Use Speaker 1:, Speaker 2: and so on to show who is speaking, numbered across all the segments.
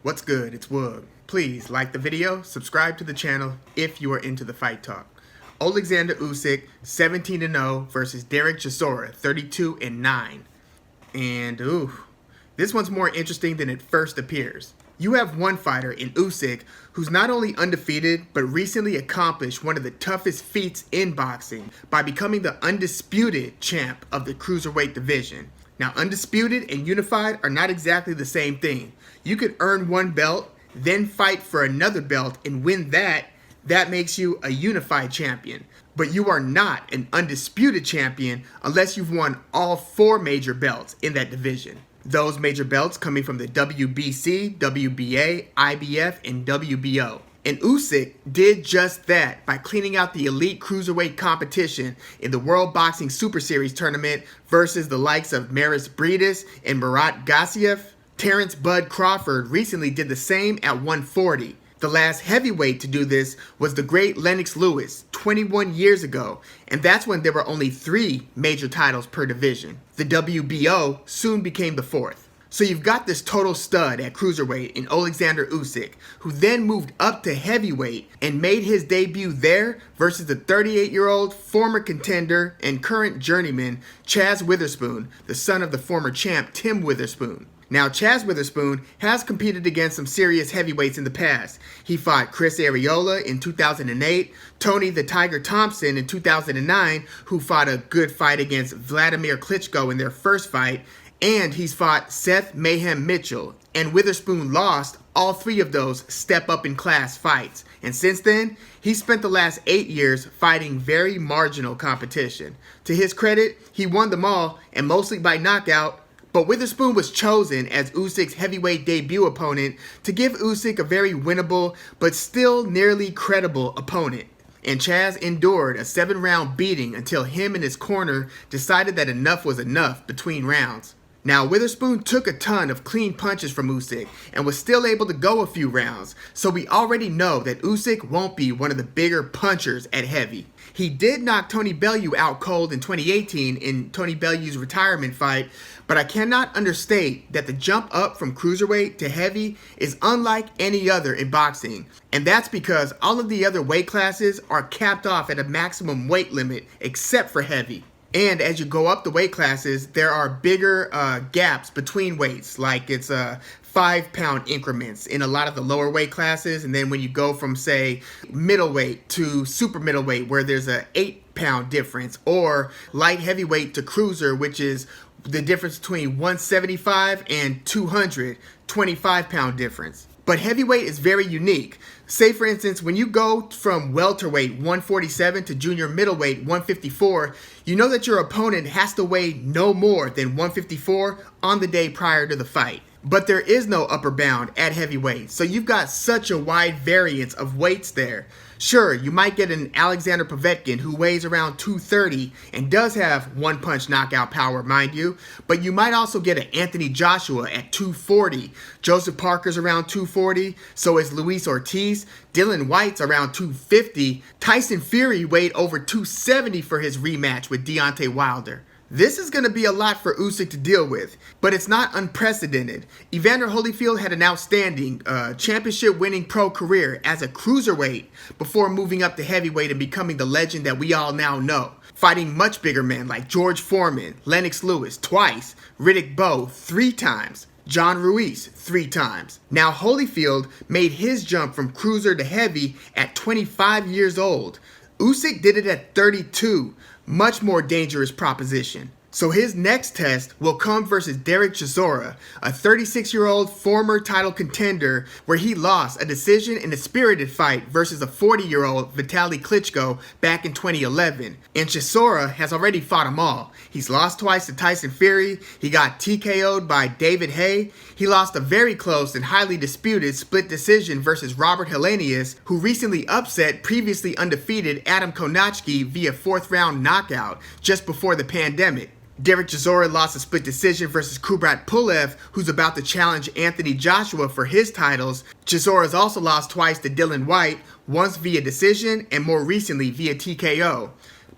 Speaker 1: What's good? It's Woog. Please like the video, subscribe to the channel if you are into the fight talk. Oleksandr Usyk 17-0 versus Dereck Chisora 32-9. And this one's more interesting than it first appears. You have one fighter in Usyk who's not only undefeated but recently accomplished one of the toughest feats in boxing by becoming the undisputed champ of the cruiserweight division. Now, undisputed and unified are not exactly the same thing. You could earn one belt, then fight for another belt and win that. That makes you a unified champion. But you are not an undisputed champion unless you've won all 4 major belts in that division. Those major belts coming from the WBC, WBA, IBF, and WBO. And Usyk did just that by cleaning out the elite cruiserweight competition in the World Boxing Super Series tournament versus the likes of Maris Briedis and Murat Gassiev. Terrence Bud Crawford recently did the same at 140. The last heavyweight to do this was the great Lennox Lewis 21 years ago, and that's when there were only 3 major titles per division. The WBO soon became the 4th. So you've got this total stud at cruiserweight in Oleksandr Usyk, who then moved up to heavyweight and made his debut there versus the 38-year-old former contender and current journeyman Chazz Witherspoon, the son of the former champ Tim Witherspoon. Now, Chazz Witherspoon has competed against some serious heavyweights in the past. He fought Chris Arreola in 2008, Tony the Tiger Thompson in 2009, who fought a good fight against Vladimir Klitschko in their first fight, and he's fought Seth Mayhem Mitchell, and Witherspoon lost all 3 of those step-up-in-class fights. And since then, he spent the last 8 years fighting very marginal competition. To his credit, he won them all, and mostly by knockout. But Witherspoon was chosen as Usyk's heavyweight debut opponent to give Usyk a very winnable but still nearly credible opponent. And Chazz endured a 7-round beating until him and his corner decided that enough was enough between rounds. Now, Witherspoon took a ton of clean punches from Usyk and was still able to go a few rounds, so we already know that Usyk won't be one of the bigger punchers at heavy. He did knock Tony Bellew out cold in 2018 in Tony Bellew's retirement fight, but I cannot understate that the jump up from cruiserweight to heavy is unlike any other in boxing, and that's because all of the other weight classes are capped off at a maximum weight limit except for heavy. And as you go up the weight classes, there are bigger gaps between weights, like it's 5-pound increments in a lot of the lower weight classes. And then when you go from, say, middleweight to super middleweight, where there's a 8-pound difference, or light heavyweight to cruiser, which is the difference between 175 and 225-pound difference. But heavyweight is very unique. Say, for instance, when you go from welterweight 147 to junior middleweight 154, you know that your opponent has to weigh no more than 154 on the day prior to the fight. But there is no upper bound at heavyweight, so you've got such a wide variance of weights there. Sure, you might get an Alexander Povetkin who weighs around 230 and does have one-punch knockout power, mind you, but you might also get an Anthony Joshua at 240. Joseph Parker's around 240, so is Luis Ortiz. Dylan White's around 250. Tyson Fury weighed over 270 for his rematch with Deontay Wilder. This is going to be a lot for Usyk to deal with, but it's not unprecedented. Evander Holyfield had an outstanding championship-winning pro career as a cruiserweight before moving up to heavyweight and becoming the legend that we all now know, fighting much bigger men like George Foreman, Lennox Lewis twice, Riddick Bowe 3 times, John Ruiz 3 times. Now Holyfield made his jump from cruiser to heavy at 25 years old. Usyk did it at 32, much more dangerous proposition. So his next test will come versus Dereck Chisora, a 36-year-old former title contender where he lost a decision in a spirited fight versus a 40-year-old Vitaly Klitschko back in 2011. And Chisora has already fought them all. He's lost twice to Tyson Fury, he got TKO'd by David Haye, he lost a very close and highly disputed split decision versus Robert Helenius, who recently upset previously undefeated Adam Kownacki via 4th-round knockout just before the pandemic. Dereck Chisora lost a split decision versus Kubrat Pulev, who's about to challenge Anthony Joshua for his titles. Chisora's also lost twice to Dylan White, once via decision and more recently via TKO.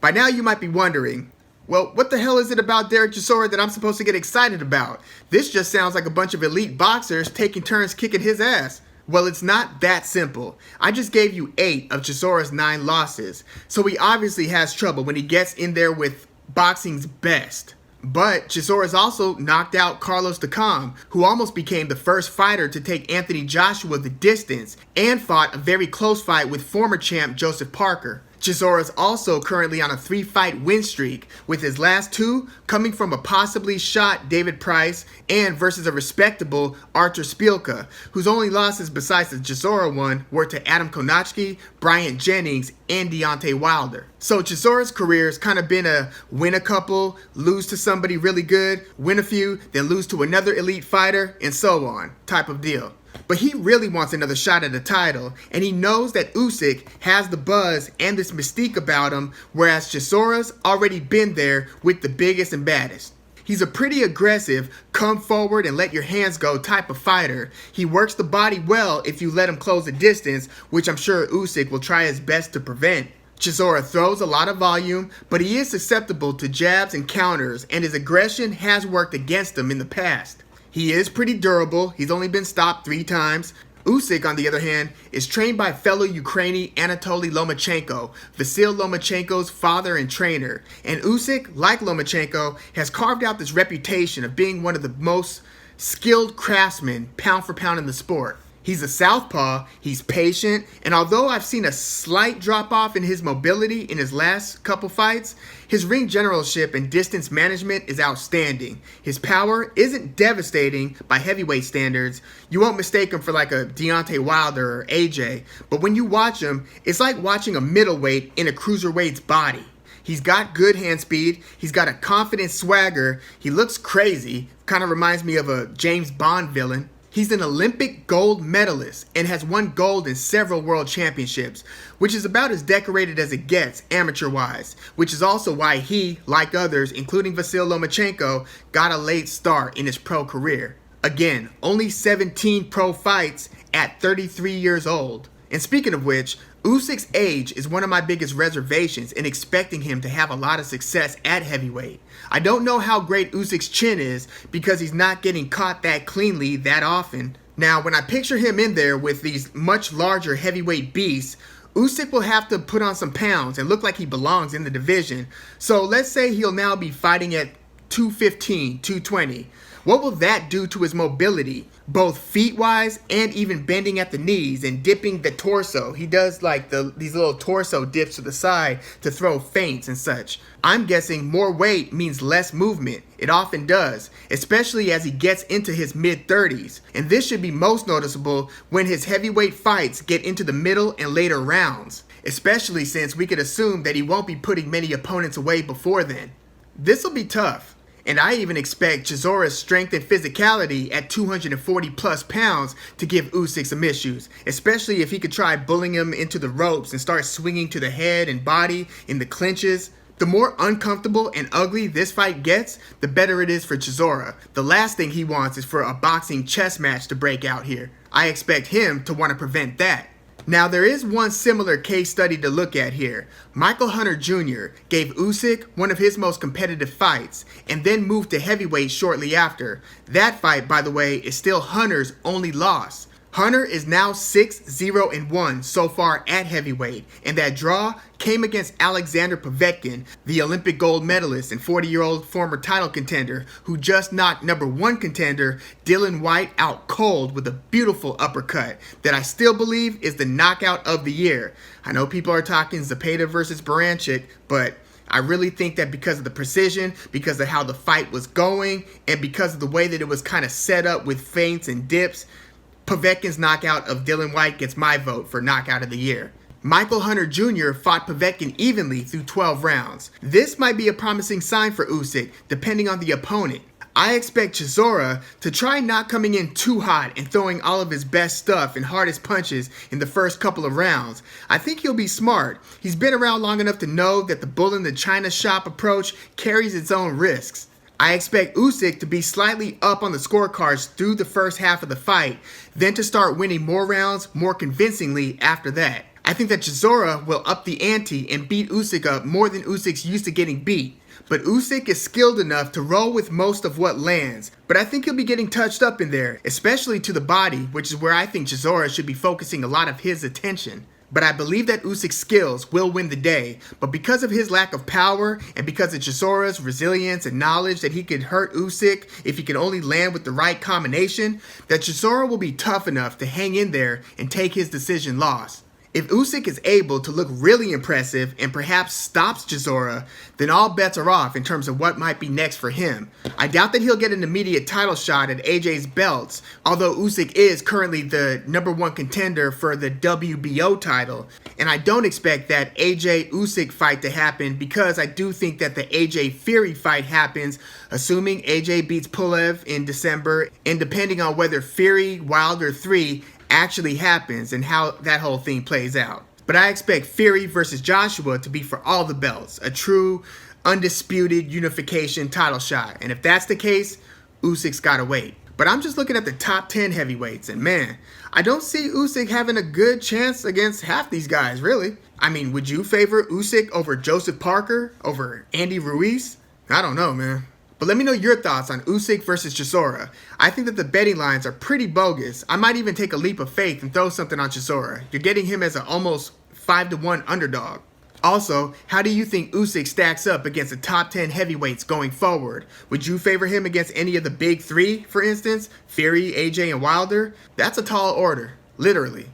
Speaker 1: By now you might be wondering, Well, what the hell is it about Dereck Chisora that I'm supposed to get excited about? This just sounds like a bunch of elite boxers taking turns kicking his ass. Well, it's not that simple. I just gave you 8 of Chisora's 9 losses, so he obviously has trouble when he gets in there with boxing's best. But Chisora's also knocked out Carlos Takam, who almost became the first fighter to take Anthony Joshua the distance, and fought a very close fight with former champ Joseph Parker. Chisora's also currently on a 3-fight win streak, with his last 2 coming from a possibly shot David Price and versus a respectable Artur Szpilka, whose only losses besides the Chisora one were to Adam Kownacki, Bryant Jennings, and Deontay Wilder. So Chisora's career's kind of been a win a couple, lose to somebody really good, win a few, then lose to another elite fighter, and so on type of deal. But he really wants another shot at the title, and he knows that Usyk has the buzz and this mystique about him, whereas Chisora's already been there with the biggest and baddest. He's a pretty aggressive, come forward and let your hands go type of fighter. He works the body well if you let him close the distance, which I'm sure Usyk will try his best to prevent. Chisora throws a lot of volume, but he is susceptible to jabs and counters, and his aggression has worked against him in the past. He is pretty durable. He's only been stopped 3 times. Usyk, on the other hand, is trained by fellow Ukrainian Anatoly Lomachenko, Vasyl Lomachenko's father and trainer. And Usyk, like Lomachenko, has carved out this reputation of being one of the most skilled craftsmen pound for pound in the sport. He's a southpaw, he's patient, and although I've seen a slight drop-off in his mobility in his last couple fights, his ring generalship and distance management is outstanding. His power isn't devastating by heavyweight standards. You won't mistake him for like a Deontay Wilder or AJ, but when you watch him, it's like watching a middleweight in a cruiserweight's body. He's got good hand speed, he's got a confident swagger, he looks crazy, kind of reminds me of a James Bond villain. He's an Olympic gold medalist and has won gold in several world championships, which is about as decorated as it gets amateur-wise, which is also why he, like others, including Vasyl Lomachenko, got a late start in his pro career. Again, only 17 pro fights at 33 years old. And speaking of which, Usyk's age is one of my biggest reservations in expecting him to have a lot of success at heavyweight. I don't know how great Usyk's chin is because he's not getting caught that cleanly that often. Now, when I picture him in there with these much larger heavyweight beasts, Usyk will have to put on some pounds and look like he belongs in the division. So let's say he'll now be fighting at 215, 220. What will that do to his mobility, both feet-wise and even bending at the knees and dipping the torso? He does like these little torso dips to the side to throw feints and such. I'm guessing more weight means less movement. It often does, especially as he gets into his mid-30s. And this should be most noticeable when his heavyweight fights get into the middle and later rounds, especially since we could assume that he won't be putting many opponents away before then. This will be tough. And I even expect Chisora's strength and physicality at 240 plus pounds to give Usyk some issues, especially if he could try bullying him into the ropes and start swinging to the head and body in the clinches. The more uncomfortable and ugly this fight gets, the better it is for Chisora. The last thing he wants is for a boxing chess match to break out here. I expect him to want to prevent that. Now, there is one similar case study to look at here. Michael Hunter Jr. gave Usyk one of his most competitive fights and then moved to heavyweight shortly after. That fight, by the way, is still Hunter's only loss. Hunter is now 6-0-1 so far at heavyweight, and that draw came against Alexander Povetkin, the Olympic gold medalist and 40-year-old former title contender who just knocked #1 contender Dillian Whyte out cold with a beautiful uppercut that I still believe is the knockout of the year. I know people are talking Zepeda versus Baranchyk, but I really think that because of the precision, because of how the fight was going, and because of the way that it was kind of set up with feints and dips, Povetkin's knockout of Dillian Whyte gets my vote for knockout of the year. Michael Hunter Jr. fought Povetkin evenly through 12 rounds. This might be a promising sign for Usyk, depending on the opponent. I expect Chisora to try not coming in too hot and throwing all of his best stuff and hardest punches in the first couple of rounds. I think he'll be smart. He's been around long enough to know that the bull in the china shop approach carries its own risks. I expect Usyk to be slightly up on the scorecards through the first half of the fight, then to start winning more rounds more convincingly after that. I think that Chisora will up the ante and beat Usyk up more than Usyk's used to getting beat. But Usyk is skilled enough to roll with most of what lands, but I think he'll be getting touched up in there, especially to the body, which is where I think Chisora should be focusing a lot of his attention. But I believe that Usyk's skills will win the day, but because of his lack of power and because of Chisora's resilience and knowledge that he could hurt Usyk if he could only land with the right combination, that Chisora will be tough enough to hang in there and take his decision loss. If Usyk is able to look really impressive and perhaps stops Chisora, then all bets are off in terms of what might be next for him. I doubt that he'll get an immediate title shot at AJ's belts, although Usyk is currently the #1 contender for the WBO title. And I don't expect that AJ-Usyk fight to happen because I do think that the AJ-Fury fight happens, assuming AJ beats Pulev in December, and depending on whether Fury Wilder 3 actually happens and how that whole thing plays out. But I expect Fury versus Joshua to be for all the belts, a true undisputed unification title shot. And if that's the case, Usyk's gotta wait. But I'm just looking at the top 10 heavyweights, and man, I don't see Usyk having a good chance against half these guys, really. I mean, would you favor Usyk over Joseph Parker, over Andy Ruiz? I don't know, man. But let me know your thoughts on Usyk versus Chisora. I think that the betting lines are pretty bogus. I might even take a leap of faith and throw something on Chisora. You're getting him as an almost 5-1 underdog. Also, how do you think Usyk stacks up against the top 10 heavyweights going forward? Would you favor him against any of the big three, for instance? Fury, AJ, and Wilder? That's a tall order, literally.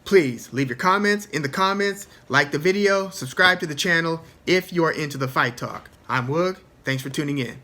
Speaker 1: Please leave your comments in the comments, like the video, subscribe to the channel if you are into the fight talk. I'm Woog. Thanks for tuning in.